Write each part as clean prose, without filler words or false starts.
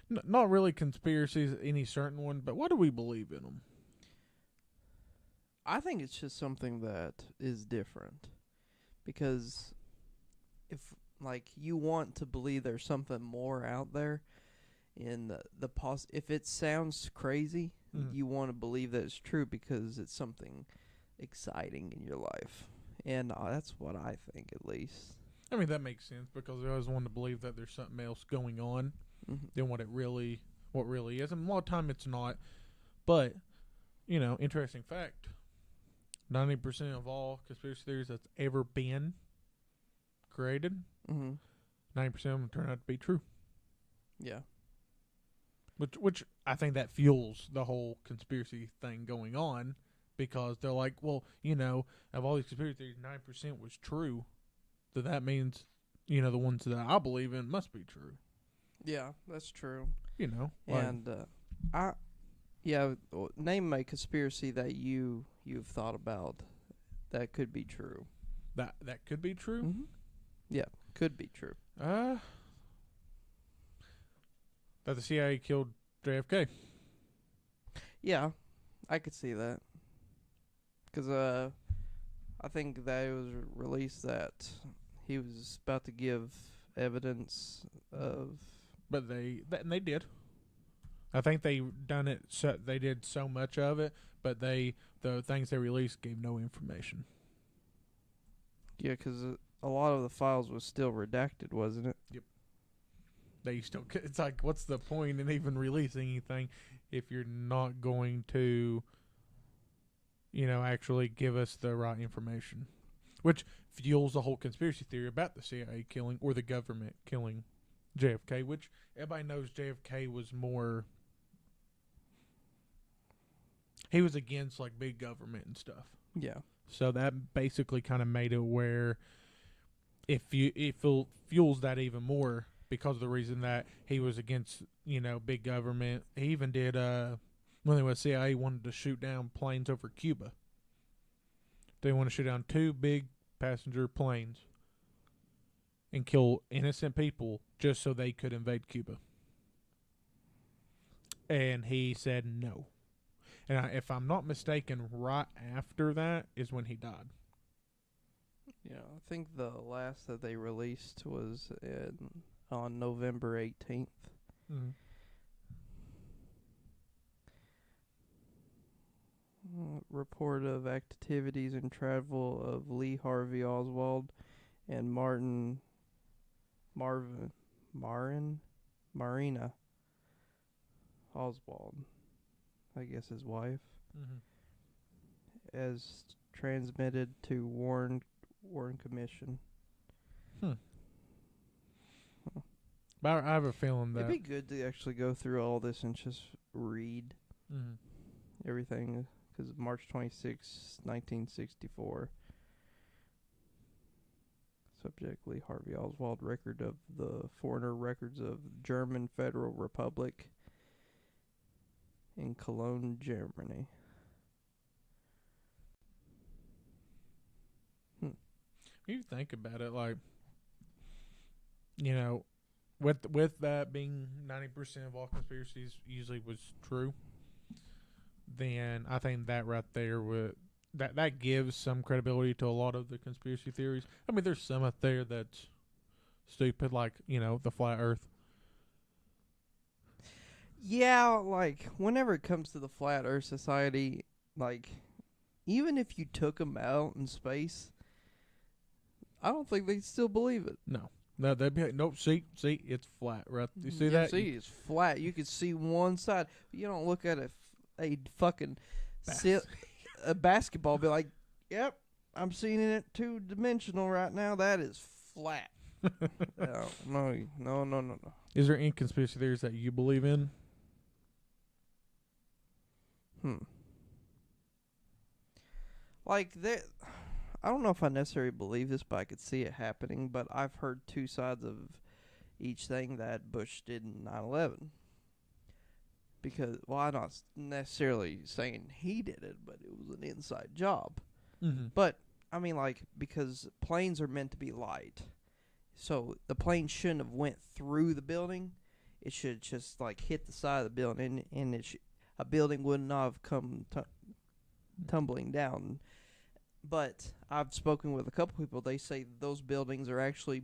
Not really conspiracies, any certain one, but what do we believe in them? I think it's just something that is different because if like you want to believe there's something more out there in if it sounds crazy, Mm. you want to believe that it's true because it's something exciting in your life. And that's what I think at least. I mean, that makes sense because I always want to believe that there's something else going on Mhm. than what really is. And a lot of time it's not. But, interesting fact 90% of all conspiracy theories that's ever been created, Mhm. 90% of them turn out to be true. Yeah. Which I think that fuels the whole conspiracy thing going on because they're like, well, of all these conspiracy theories, 9% was true. So that means, the ones that I believe in must be true. Yeah, that's true. Like And I name a conspiracy that you've thought about that could be true. that could be true. Mhm. Yeah, could be true. Uh, that the CIA killed JFK. Yeah, I could see that. Cuz I think that it was released that he was about to give evidence of But they did. I think they done it. So they did so much of it, but the things they released gave no information. yeah, cuz a lot of the files was still redacted, wasn't it? Yep. They still. It's like, what's the point in even releasing anything if you're not going to, actually give us the right information? Which fuels the whole conspiracy theory about the CIA killing or the government killing JFK. Which everybody knows JFK was more. He was against like big government and stuff. Yeah. So that basically kind of made it where it fuels that even more because of the reason that he was against big government. He even did when they was CIA wanted to shoot down planes over Cuba. They want to shoot down two big passenger planes and kill innocent people just so they could invade Cuba. And he said no. And if I'm not mistaken, right after that is when he died. Yeah, I think the last that they released was on November 18th. Mm-hmm. Report of activities and travel of Lee Harvey Oswald and Marvin Marin Marina Oswald, I guess his wife, Mm-hmm. as transmitted to Warren Commission. Hmm. But I have a feeling It'd that. be good to actually go through all this and just read Mm-hmm. everything because March 26, 1964. Subject Lee Harvey Oswald, record of the foreigner records of German Federal Republic in Cologne, Germany. Hmm. You think about it, like you know, with that being 90% of all conspiracies usually was true, then I think that right there would that gives some credibility to a lot of the conspiracy theories. I mean, there's some out there that's stupid, like the flat Earth. Yeah, like whenever it comes to the Flat Earth Society, like even if you took them out in space, I don't think they'd still believe it. No, they'd be like, nope. See, it's flat, right? You see Yeah, that? see, it's flat. You can see one side. You don't look at a fucking Bas- a basketball. Be like, yep, I'm seeing it 2 dimensional right now. That is flat. No. Is there any conspiracy theories that you believe in? Hmm. Like that. I don't know if I necessarily believe this, but I could see it happening. But I've heard two sides of each thing that Bush did in 9/11. Because, well, I'm not necessarily saying he did it, but it was an inside job. Mm-hmm. But I mean, like, because planes are meant to be light, so the plane shouldn't have went through the building. it should just like hit the side of the building, and a building would not have come tumbling down. But I've spoken with a couple people. They say those buildings are actually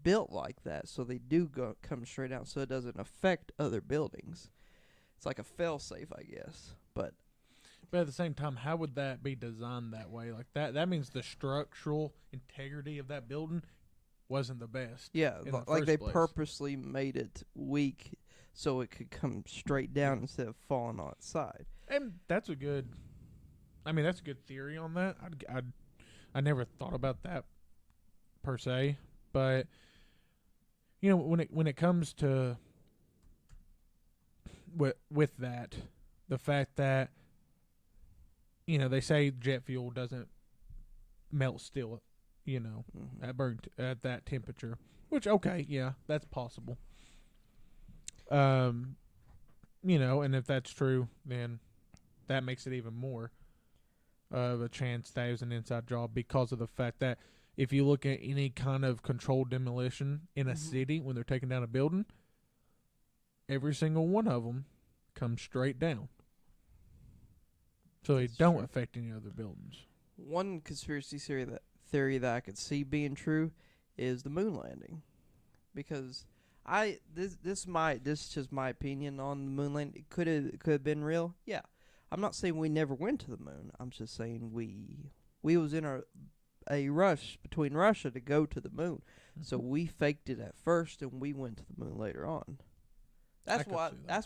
built like that, so they do come straight down, so it doesn't affect other buildings. It's like a fail safe, I guess. But at the same time, how would that be designed that way? Like that means the structural integrity of that building wasn't the best. yeah, in the like first they place. purposely made it weak so it could come straight down instead of falling on its side. And that's a good. I mean, that's a good theory on that. I never thought about that per se, but you know, when it comes to with that, the fact that you know they say jet fuel doesn't melt steel, you know, at that temperature, which okay, yeah, that's possible. You know, and if that's true, then that makes it even more of a chance that it was an inside job, because of the fact that if you look at any kind of controlled demolition in a city when they're taking down a building, every single one of them comes straight down. So they don't affect any other buildings. One conspiracy theory that I could see being true is the moon landing, because this is just my opinion on the moon landing. Could have been real? Yeah. I'm not saying we never went to the moon. I'm just saying we was in a rush between Russia to go to the moon. So we faked it at first and we went to the moon later on. That's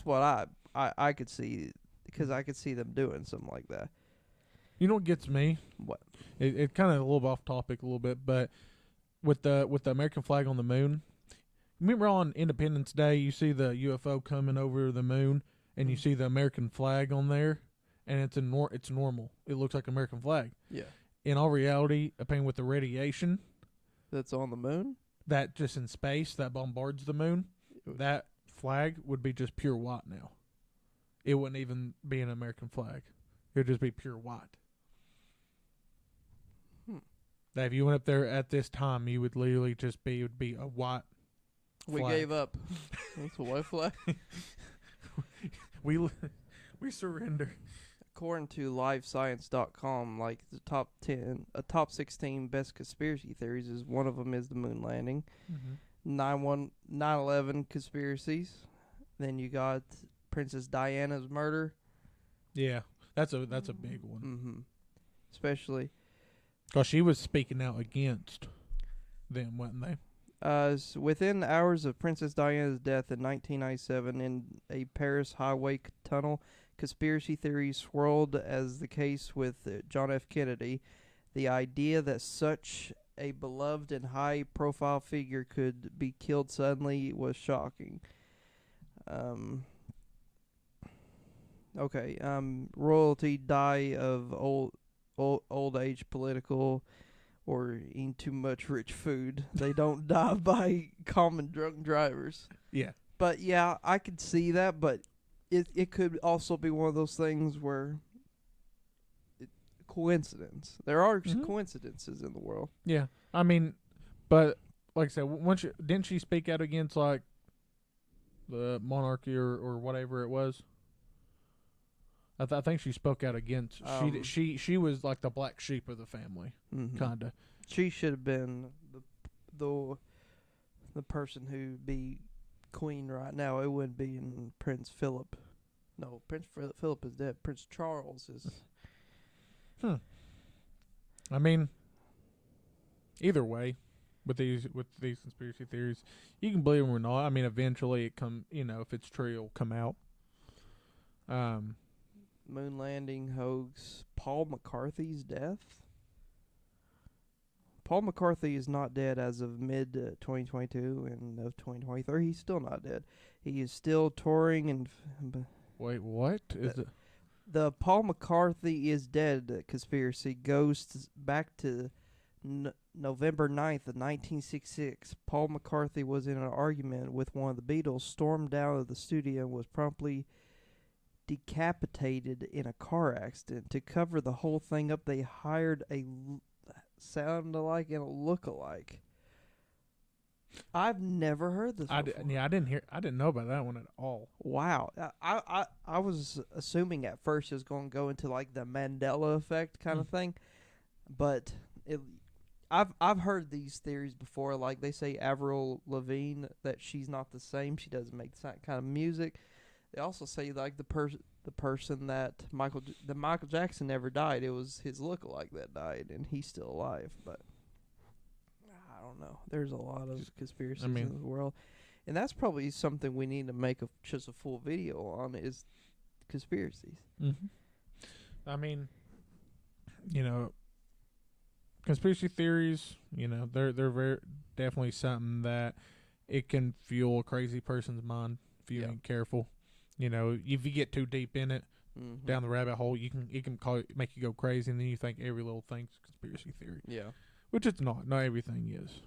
what I could see, because I could see them doing something like that. You know what gets me? What? It kind of a little off topic a little bit, but with the American flag on the moon, remember on Independence Day you see the UFO coming over the moon and you see the American flag on there, and it's normal. It looks like American flag. Yeah. In all reality, opinion with the radiation that's on the moon, that just in space that bombards the moon, that flag would be just pure white now. It wouldn't even be an American flag. It would just be pure white. That if you went up there at this time, you would literally just be, it would be a white flag. We gave up. That's a white flag. we surrender. According to livescience.com, like the top 16 best conspiracy theories is one of them is the moon landing. 9/11 conspiracies. Then you got Princess Diana's murder. Yeah, that's a big one. Especially because she was speaking out against them, wasn't they? Within hours of Princess Diana's death in 1997 in a Paris highway tunnel, conspiracy theories swirled as the case with John F. Kennedy. The idea that such a beloved and high-profile figure could be killed suddenly was shocking. Royalty die of old age, political, or eating too much rich food. They don't die by common drunk drivers. Yeah. But yeah, I could see that, but it could also be one of those things where coincidence. There are coincidences in the world. Yeah. I mean, but like I said, didn't she speak out against like the monarchy or whatever it was? I think she spoke out against. She was like the black sheep of the family, kinda. She should have been the person who'd be queen right now. It wouldn't be in Prince Philip. No, Prince Philip is dead. Prince Charles is. I mean, either way, with these conspiracy theories, you can believe them or not. I mean, eventually it come. You know, if it's true, it'll come out. Moon landing hoax. Paul McCarthy's death. Paul McCarthy is not dead as of mid 2022 and of 2023. He's still not dead. He is still touring and. Wait, what is it? The Paul McCarthy is dead conspiracy goes back to November 9th of 1966. Paul McCarthy was in an argument with one of the Beatles, stormed out of the studio, and was promptly decapitated in a car accident. To cover the whole thing up, they hired a sound-alike and a look-alike. I've never heard this before. I didn't know about that one at all. Wow. I was assuming at first it was going to go into like the Mandela effect kind of thing, but I've heard these theories before. Like they say Avril Lavigne, that she's not the same. She doesn't make that kind of music. They also say like the person that Michael Jackson never died. It was his lookalike that died, and he's still alive. But I don't know. There's a lot of conspiracies in the world, and that's probably something we need to make just a full video on, is conspiracies. Mm-hmm. I mean, you know, conspiracy theories, you know, they're very definitely something that it can fuel a crazy person's mind if you ain't careful. You know, if you get too deep in it, down the rabbit hole, it can make you go crazy, and then you think every little thing's a conspiracy theory. Yeah, which it's not. Not everything is.